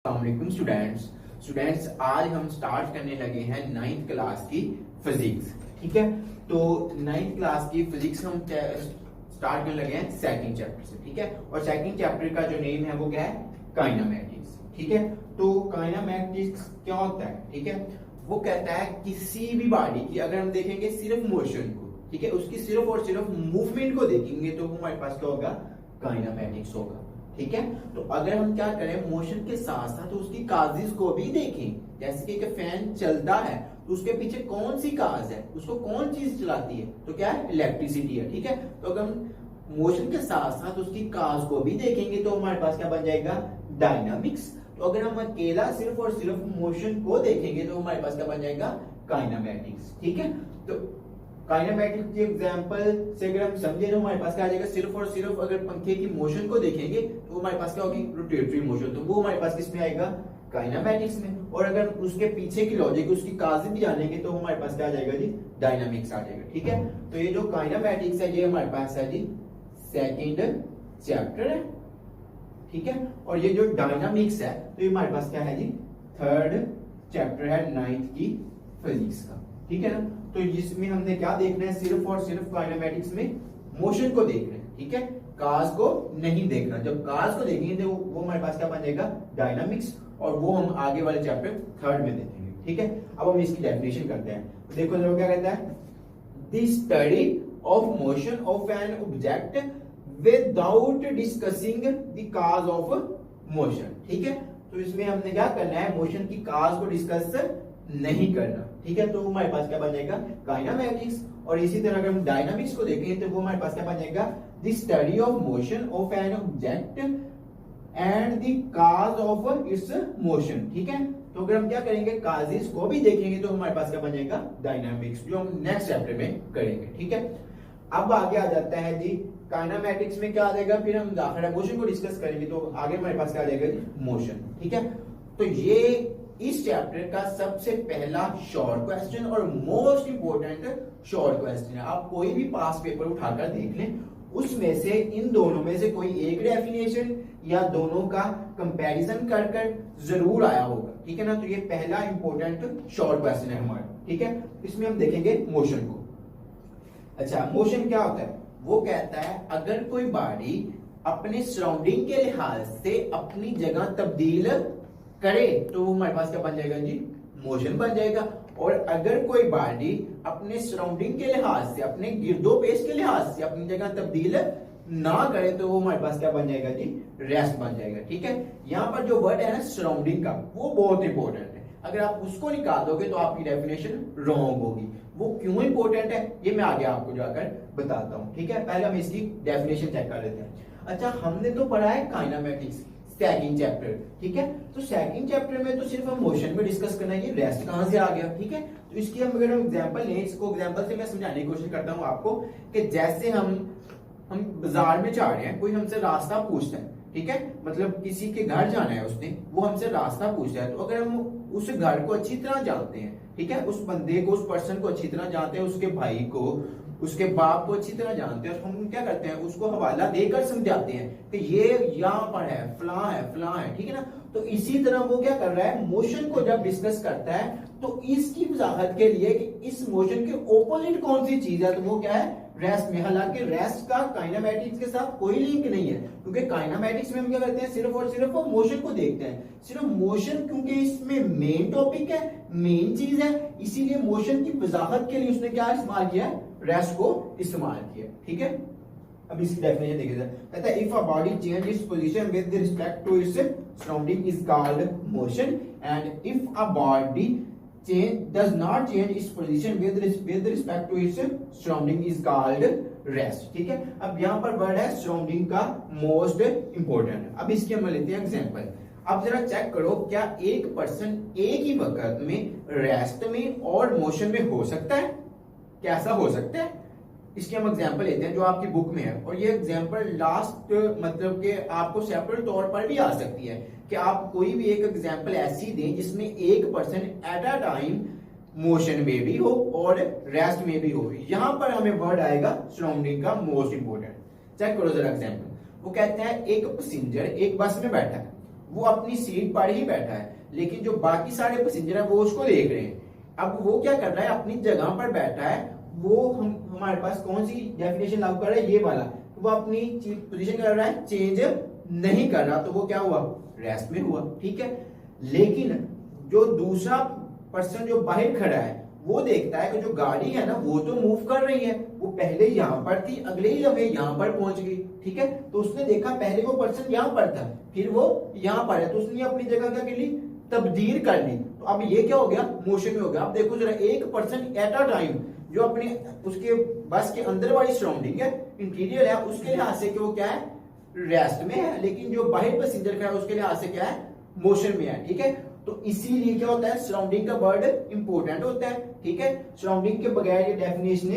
अस्सलामुअलैकुम स्टूडेंट्स आज हम स्टार्ट करने लगे हैं 9th क्लास की फिजिक्स। ठीक है, तो 9th क्लास की फिजिक्स हम स्टार्ट करने लगे हैं सेकंड चैप्टर से। ठीक है, और सेकंड चैप्टर का जो नेम है वो क्या है, काइनेमैटिक्स। ठीक है, तो काइनेमैटिक्स क्या होता है? ठीक है, वो कहता है किसी भी बॉडी की अगर हम देखेंगे सिर्फ मोशन को, ठीक है, उसकी सिर्फ और सिर्फ मूवमेंट को देखेंगे तो हमारे पास क्या होगा, काइनेमैटिक्स होगा। ठीक है, तो अगर हम क्या करें, मोशन के साथ साथ उसकी काजेस को भी देखें, जैसे कि एक फैन चलता है तो उसके पीछे कौन सी काज है, उसको कौन चीज चलाती है, तो क्या है, इलेक्ट्रिसिटी है। ठीक है, तो अगर हम मोशन के साथ साथ उसकी काज को भी देखेंगे तो हमारे पास क्या बन जाएगा, डायनामिक्स। तो अगर हम अकेला सिर्फ और सिर्फ मोशन को देखेंगे तो हमारे पास क्या बन जाएगा, काइनेमैटिक्स। ठीक है, तो काइनेमैटिक्स के एग्जांपल से अगर हम समझे तो हमारे पास क्या आ जाएगा, सिर्फ और सिर्फ अगर पंखे की मोशन को देखेंगे तो हमारे पास क्या होगी, रोटेटरी मोशन, तो वो हमारे पास किसमें आएगा, काइनेमैटिक्स में। और अगर उसके पीछे की लॉजिक, उसकी काजें भी जानेंगे तो हमारे पास क्या आ जाएगा जी, डायनामिक्स आ जाएगा। ठीक है, तो ये जो काइनेमैटिक्स है ये हमारे पास है जी सेकंड चैप्टर है। ठीक है, और ये जो डायनामिक्स है तो ये हमारे पास क्या है जी, थर्ड चैप्टर है 9th की फिजिक्स का। ठीक है ना, तो जिसमें हमने क्या देखना है, सिर्फ और सिर्फ काइनेमैटिक्स में मोशन को देखना है। ठीक है, काज को नहीं देखना। जब काज को देखेंगे तो वो हमारे पास क्या बन जाएगा, डायनामिक्स, और वो हम आगे वाले चैप्टर थर्ड में देखेंगे। ठीक है, अब हम इसकी डेफिनेशन करते हैं। तो देखो जो क्या कहता है, the study of motion of an object without discussing the cause of motion. ठीक है, तो इसमें हमने क्या करना है, मोशन की काज को डिस्कस नहीं करना। ठीक है, तो हमारे पास क्या बन जाएगा, काइनेमैटिक्स। और इसी तरह अगर हम डायनामिक्स को देखें तो वो हमारे पास क्या बन जाएगा, the study of motion of an object and the cause of its motion. ठीक है, तो अगर हम क्या करेंगे, काजेस को भी देखेंगे तो हमारे पास क्या बन जाएगा, डायनामिक्स, जो हम नेक्स्ट चैप्टर में करेंगे। ठीक है, अब आगे आ जाता है जी काइनेमैटिक्स में क्या आ जाएगा, फिर हम दाखिला मोशन को डिस्कस करेंगे तो आगे हमारे पास क्या आ जाएगा जी, मोशन। ठीक है, तो ये इस चैप्टर का सबसे पहला शॉर्ट क्वेश्चन और मोस्ट इंपोर्टेंट शॉर्ट क्वेश्चन है। आप कोई भी पास पेपर उठाकर देख लें, उसमें से इन दोनों में से कोई एक डेफिनेशन या दोनों का कंपैरिजन कर कर जरूर आया होगा। ठीक है ना, तो ये पहला इंपोर्टेंट शॉर्ट क्वेश्चन है हमारा। ठीक है, इसमें हम देखेंगे मोशन को। अच्छा, मोशन क्या होता है, वो कहता है अगर कोई बॉडी अपने सराउंडिंग के लिहाज से अपनी जगह तब्दील करे तो हमारे पास क्या बन जाएगा जी, मोशन बन जाएगा। और अगर कोई बॉडी अपने सराउंडिंग के लिहाज से, अपने गिरदोपेश के लिहाज से अपनी जगह तब्दील ना करे तो वो हमारे पास क्या बन जाएगा जी, रेस्ट बन जाएगा। ठीक है, यहाँ पर जो वर्ड है ना सराउंडिंग का, वो बहुत इंपॉर्टेंट है। अगर आप उसको निकाल दोगे तो आपकी डेफिनेशन रॉन्ग होगी। वो क्यों इंपॉर्टेंट है ये मैं आगे आपको जाकर बताता हूँ। ठीक है, पहले हम इसकी डेफिनेशन चेक कर लेते हैं। अच्छा, हमने तो पढ़ा है काइनेमैटिक्स सेकंड चैप्टर। ठीक है, तो सेकंड चैप्टर में तो सिर्फ हम मोशन में डिस्कस करना है, ये रेस्ट कहां से आ गया। ठीक है, तो इसकी हम अगर हम एग्जांपल लें, इसको एग्जांपल से मैं समझाने की कोशिश करता हूं आपको कि जैसे हम बाजार में जा रहे हैं, कोई हमसे रास्ता पूछता है। ठीक है, मतलब किसी के घर जाना है, उसने वो हमसे रास्ता पूछता है, तो अगर हम उस घर को अच्छी तरह जानते हैं, ठीक है, उस बंदे को, उस पर्सन को अच्छी तरह जानते हैं, उसके भाई को, उसके बाप को अच्छी तरह जानते हैं, और हम क्या करते हैं, उसको हवाला देकर समझाते हैं कि ये यहाँ पर है, फलां है, फलां है। ठीक है ना, तो इसी तरह वो क्या कर रहा है, मोशन को जब डिस्कस करता है तो इसकी वजाहत के लिए कि इस मोशन के ओपोजिट कौन सी चीज है, तो वो क्या है, रेस्ट में। हालांकि रेस्ट का काइनेमैटिक्स के साथ कोई लिंक नहीं है, क्योंकि काइनेमैटिक्स में हम क्या करते हैं, सिर्फ और सिर्फ मोशन को देखते हैं, सिर्फ मोशन, क्योंकि इसमें मेन टॉपिक है, मेन चीज है, इसीलिए मोशन की वजाहत के लिए उसने क्या इस्तेमाल किया है, रेस्ट को इस्तेमाल किया। ठीक है, अब इसकी डेफिनेशन देखिए, कहता है if a body change its position with respect to its surrounding is called motion, and if a body does not change its position with respect to its surrounding is called rest. ठीक है, अब यहाँ पर word है surrounding का most important. अब इसके हम लेते हैं एग्जांपल। अब जरा चेक करो, क्या एक पर्सन एक ही वक्त में रेस्ट में और मोशन में हो सकता है? कैसा हो सकता है, इसके हम एग्जांपल लेते हैं जो आपकी बुक में है। और ये एग्जांपल लास्ट मतलब कि आपको सेपरेट तौर पर भी आ सकती है कि आप कोई भी एक एग्जांपल ऐसी दें जिसमें एक person at a time motion में भी हो और रेस्ट में भी हो। यहां पर हमें वर्ड आएगा सराउंडिंग का मोस्ट इंपोर्टेंट। चेक करो जरा एग्जांपल। वो कहते हैं एक पैसेंजर एक बस में बैठा है वो अपनी सीट पर ही बैठा है, लेकिन जो बाकी सारे पैसेंजर है वो उसको देख रहे हैं। अब वो क्या कर रहा है, अपनी जगह पर बैठा है, वो हमारे पास कौन सी डेफिनेशन लागू कर रहा है, ये वाला, वो अपनी पोजीशन कर रहा है, चेंज नहीं कर रहा, तो वो क्या हुआ, रेस्ट में हुआ। ठीक है, लेकिन जो दूसरा पर्सन जो बाहर खड़ा है वो देखता है कि जो गाड़ी है ना वो तो मूव कर रही है, वो पहले यहाँ पर थी, अगले ही लम्हे यहाँ पर पहुंच गई। ठीक है, तो उसने देखा पहले वो पर्सन यहाँ पर था, फिर वो यहाँ पर है, तो उसने अपनी जगह क्या कर ली, तब्दील कर ली। तो अब ये क्या हो गया, मोशन में हो गया। अब देखो जरा, एक पर्सन एट अ टाइम जो अपने उसके बस के अंदर वाली सराउंडिंग है, इंटीरियर है, उसके लिहाज से कि वो क्या है, रेस्ट में है, लेकिन जो बाहर पैसेंजर का है उसके लिहाज से क्या है, मोशन में है। ठीक है, तो इसीलिए क्या होता है, सराउंडिंग का वर्ड इंपॉर्टेंट होता है। ठीक है, सराउंडिंग के बगैर ये डेफिनेशन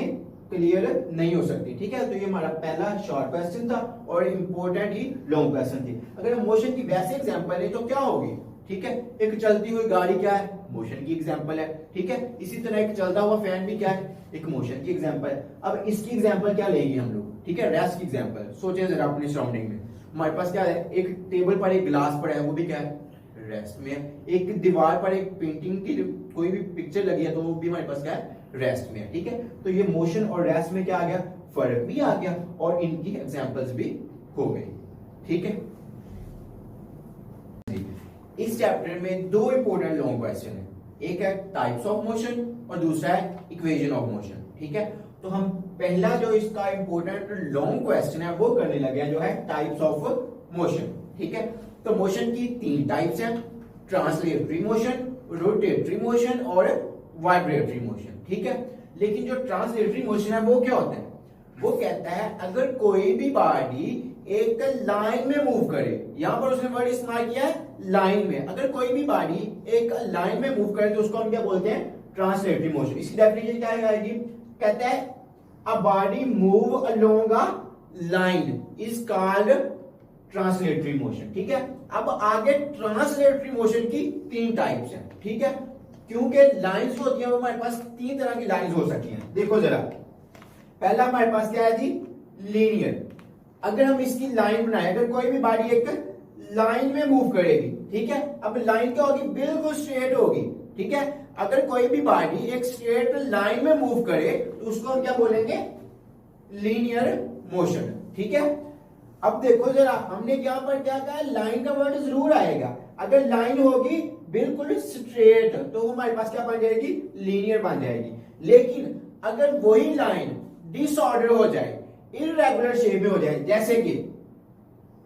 क्लियर नहीं हो सकती। ठीक है, तो ये हमारा पहला शॉर्ट क्वेश्चन था और इंपॉर्टेंट ही लॉन्ग क्वेश्चन थी। अगर हम मोशन की वैसे एग्जांपल लें तो क्या होगी, ठीक है, एक चलती हुई गाड़ी क्या है, मोशन की एग्जांपल है। ठीक है, इसी तरह एक चलता हुआ फैन भी क्या है, एक मोशन की एग्जांपल है। अब इसकी एग्जांपल क्या लेंगे हम लोग, ठीक है, रेस्ट की एग्जांपल। सोचे जरा अपनी सराउंडिंग में हमारे पास क्या है, एक टेबल पर एक गिलास पड़ा है, वो भी क्या है, रेस्ट में है। एक दीवार पर एक पेंटिंग की कोई भी पिक्चर लगी है तो वो भी हमारे पास क्या है, रेस्ट में है। ठीक है, तो ये मोशन और रेस्ट में क्या आ गया, फर्क भी आ गया और इनकी एग्जांपल्स भी हो गई। ठीक है, इस चैप्टर में दो इंपॉर्टेंट लॉन्ग क्वेश्चन है, एक है टाइप्स ऑफ मोशन और दूसरा है इक्वेशन ऑफ मोशन। ठीक है, तो हम पहला जो इसका इंपॉर्टेंट लॉन्ग क्वेश्चन है वो करने लगे हैं, जो है टाइप्स ऑफ मोशन। ठीक है, तो मोशन की तीन टाइप्स हैं, ट्रांसलेटरी मोशन, रोटेटरी मोशन और वाइब्रेटरी मोशन। ठीक है, लेकिन जो ट्रांसलेटरी मोशन है वो क्या होता है, वो कहता है अगर कोई भी बॉडी एक लाइन में मूव करे, यहां पर उसने वर्ड इस्तेमाल किया है लाइन में, अगर कोई भी बॉडी एक लाइन में मूव करे तो उसको हम क्या बोलते हैं, ट्रांसलेटरी मोशन। इसकी डेफिनेशन क्या आएगी, कहता है a body move along a line is called translatory motion. ठीक है, अब आगे ट्रांसलेटरी मोशन की तीन टाइप्स हैं। ठीक है, क्योंकि लाइंस होती हैं वो हमारे पास तीन तरह की लाइंस हो सकती हैं। देखो जरा, पहला हमारे पास क्या है जी, लीनियर। अगर हम इसकी लाइन बनाए, अगर कोई भी बॉडी एक लाइन में मूव करेगी, ठीक है, अब लाइन क्या होगी, बिल्कुल स्ट्रेट होगी। ठीक है, अगर कोई भी बॉडी एक स्ट्रेट लाइन में मूव करे तो उसको हम क्या बोलेंगे, लीनियर मोशन। ठीक है, अब देखो जरा, हमने यहां पर क्या कहा, लाइन का वर्ड जरूर आएगा। अगर लाइन होगी बिल्कुल स्ट्रेट तो हमारे पास क्या बन जाएगी, लीनियर बन जाएगी। लेकिन अगर वही लाइन डिसऑर्डर हो जाए, इररेगुलर शेप में हो जाए, जैसे कि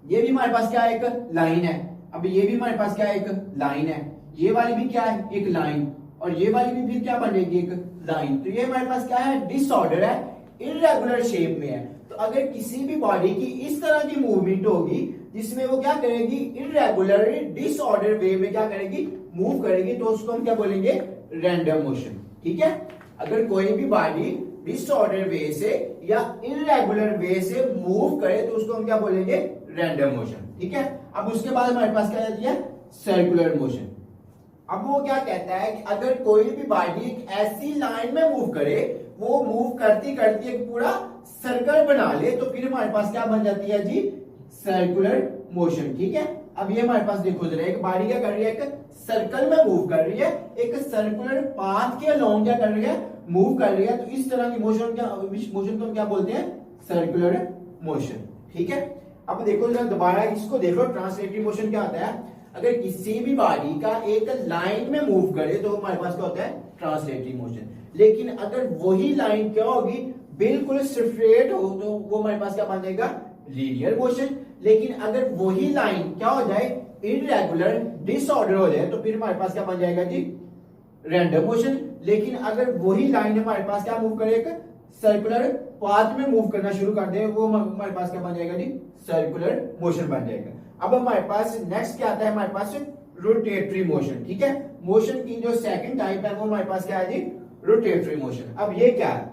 ये भी हमारे पास क्या है, एक लाइन है, अब ये भी हमारे पास क्या है, एक लाइन है, ये वाली भी क्या है, एक लाइन, और ये वाली भी फिर क्या बनेगी, एक लाइन। तो ये हमारे पास क्या है, डिसऑर्डर है, इररेगुलर शेप में है। तो अगर किसी भी बॉडी की इस तरह की मूवमेंट होगी जिसमें वो क्या करेगी, इररेगुलर डिसऑर्डर वे में क्या करेगी, मूव करेगी, तो उसको हम क्या बोलेंगे, रैंडम मोशन। ठीक है, अगर कोई भी बॉडी डिसऑर्डर वे से या इररेगुलर वे से मूव करे तो उसको हम क्या बोलेंगे, रैंडम मोशन। ठीक है, अब उसके बाद हमारे पास क्या आती है, सर्कुलर मोशन। अब वो क्या कहता है कि अगर कोई भी बॉडी ऐसी लाइन में मूव करे, वो मूव करती करती एक पूरा सर्कल बना ले, तो फिर हमारे पास क्या बन जाती है जी, सर्कुलर मोशन। ठीक है, अब ये हमारे पास देखो जरा, एक बॉडी क्या कर रही है, एक सर्कल में मूव कर रही है, एक सर्कुलर पाथ के अलोंग क्या कर रही है, मूव कर रही है। तो इस तरह की मोशन को हम क्या बोलते हैं, सर्कुलर मोशन। ठीक है, अब देखो जरा दोबारा इसको देखो, ट्रांसलेटरी मोशन क्या होता है, अगर किसी भी बॉडी का एक लाइन में मूव करे तो हमारे पास क्या होता है, ट्रांसलेटरी मोशन। लेकिन अगर वही लाइन क्या होगी, बिल्कुल स्ट्रेट हो, तो वो हमारे पास क्या बन जाएगा, लीनियर मोशन। लेकिन अगर वही लाइन क्या हो जाए, इररेगुलर डिसऑर्डर हो जाए, तो फिर हमारे पास क्या बन जाएगा जी, रैंडम मोशन। लेकिन अगर वही लाइन हमारे पास क्या मूव करे, एक सर्कुलर पाथ में मूव करना शुरू कर दे, वो हमारे पास क्या बन जाएगा जी, सर्कुलर मोशन बन जाएगा। अब हमारे पास नेक्स्ट क्या आता है, हमारे पास रोटेटरी मोशन। ठीक है, मोशन की जो सेकंड टाइप है वो हमारे पास क्या है जी, रोटेटरी मोशन। अब ये क्या है,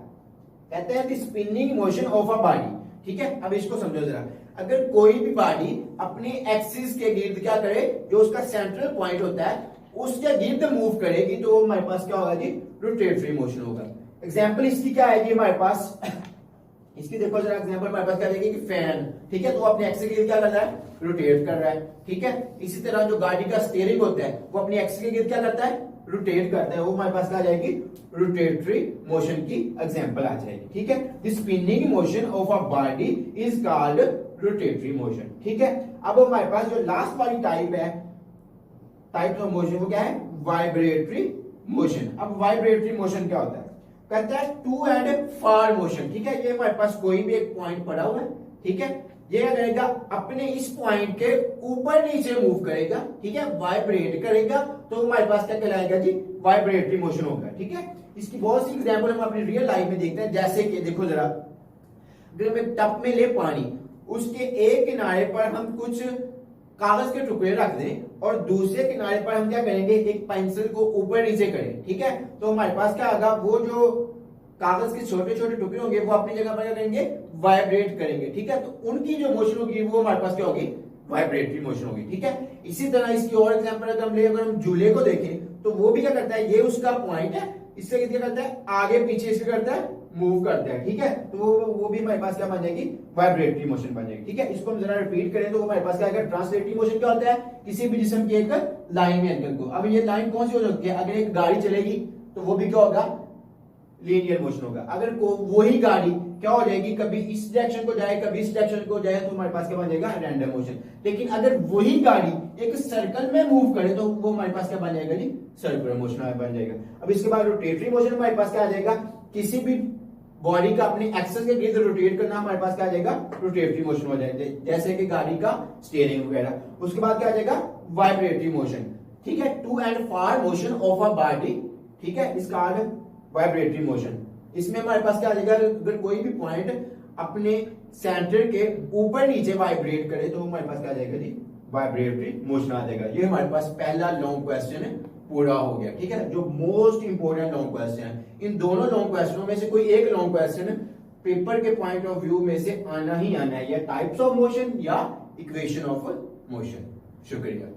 कहते हैं spinning motion of a body. ठीक है, अब इसको समझो जरा, अगर कोई भी बॉडी अपने एक्सिस के गिर्द क्या करे, जो उसका सेंट्रल पॉइंट होता है उसके गिर्द मूव करेगी, तो हमारे पास क्या होगा जी, रोटेटरी मोशन होगा। एग्जांपल इसकी क्या है जी, हमारे पास इसकी देखो जरा एग्जांपल हमारे पास क्या रहेगी कि फैन, ठीक है, तो अपने एक्सिस के गिर्द क्या कर रहा है, रोटेट कर रहा है, ठीक है। इसी तरह जो गाड़ी का स्टीयरिंग होता है वो अपनी एक्सिस के गिर्द क्या करता है, रोटेट करता है, वो हमारे पास क्या आ जाएगी, रोटेटरी मोशन की एग्जांपल आ जाएगी, ठीक है। The spinning motion of a body is called rotatory motion, ठीक है। अब हमारे पास जो लास्ट वाली टाइप है, टाइप ऑफ मोशन, वो क्या है, वाइब्रेटरी मोशन। अब वाइब्रेटरी मोशन क्या होता है, कहता है टू एंड फार मोशन, ठीक है। ये हमारे पास कोई भी एक पॉइंट पड़ा हुआ है, ठीक है, ये क्या करेगा, अपने इस पॉइंट के ऊपर नीचे मूव करेगा, ठीक है, वाइब्रेट करेगा, तो हमारे पास क्या कहलाएगा जी, वाइब्रेटरी मोशन होगा, ठीक है। इसकी बहुत सी एग्जांपल हम अपनी रियल लाइफ में देखते हैं, जैसे कि देखो जरा, अगर हम एक टब में ले पानी, उसके एक किनारे पर हम कुछ कागज के टुकड़े रख दें और दूसरे किनारे पर हम क्या करेंगे, एक पेंसिल को ऊपर नीचे करें, ठीक है, तो हमारे पास क्या होगा, वो जो कागज के छोटे छोटे टुकड़े होंगे वो अपनी जगह पर क्या करेंगे, वाइब्रेट करेंगे, ठीक है, तो उनकी जो मोशन होगी वो हमारे पास क्या होगी, वाइब्रेटरी मोशन होगी, ठीक है। इसी तरह इसकी और एग्जांपल अगर हम ले, अगर हम झूले को देखें तो वो भी क्या करता है, ये उसका पॉइंट है, इससे क्या करता है, आगे पीछे इससे करता है, मूव करता है, ठीक है, तो वो भी हमारे पास क्या बन जाएगी, वाइब्रेटरी मोशन बन जाएगी, ठीक है। इसको हम जरा रिपीट करें तो हमारे पास क्या आएगा, ट्रांसलेटरी मोशन क्या होता है, किसी भी जिस्म की एक लाइन में एंगल को। अब ये लाइन कौन सी हो सकती है, अगर एक गाड़ी चलेगी तो वो भी क्या होगा, लीनियर मोशन होगा। अगर वही गाड़ी क्या हो जाएगी, कभी इस डायरेक्शन को जाए कभी इस डायरेक्शन को जाए, तो हमारे पास क्या बन जाएगा, रैंडम मोशन। लेकिन अगर वही गाड़ी एक सर्कल में मूव करे तो वो हमारे पास क्या बन जाएगा जी, सर्कुलर मोशन बन जाएगा। अब इसके बाद रोटेटरी मोशन हमारे पास क्या आ जाएगा, किसी भी बॉडी का अपने एक्सेस के गिर्द रोटेट करना, हमारे पास क्या आ जाएगा, रोटेटरी मोशन हो जाएगा, जैसे कि गाड़ी का स्टीयरिंग वगैरह। उसके बाद क्या आ जाएगा, वाइब्रेटरी मोशन, ठीक है, to and fro motion of a body, ठीक है, इसका वाइब्रेटरी मोशन। इसमें हमारे पास क्या आ जाएगा, अगर कोई भी पॉइंट अपने सेंटर के ऊपर नीचे वाइब्रेट करे तो हमारे पास क्या आ जाएगा जी, वाइब्रेटरी मोशन आ जाएगा। ये हमारे पास पहला लॉन्ग क्वेश्चन पूरा हो गया, ठीक है, जो मोस्ट इंपोर्टेंट लॉन्ग क्वेश्चन है। इन दोनों लॉन्ग क्वेश्चनों में से कोई एक लॉन्ग क्वेश्चन पेपर के पॉइंट ऑफ व्यू में से आना ही आना है, या टाइप्स ऑफ मोशन या इक्वेशन ऑफ मोशन। शुक्रिया।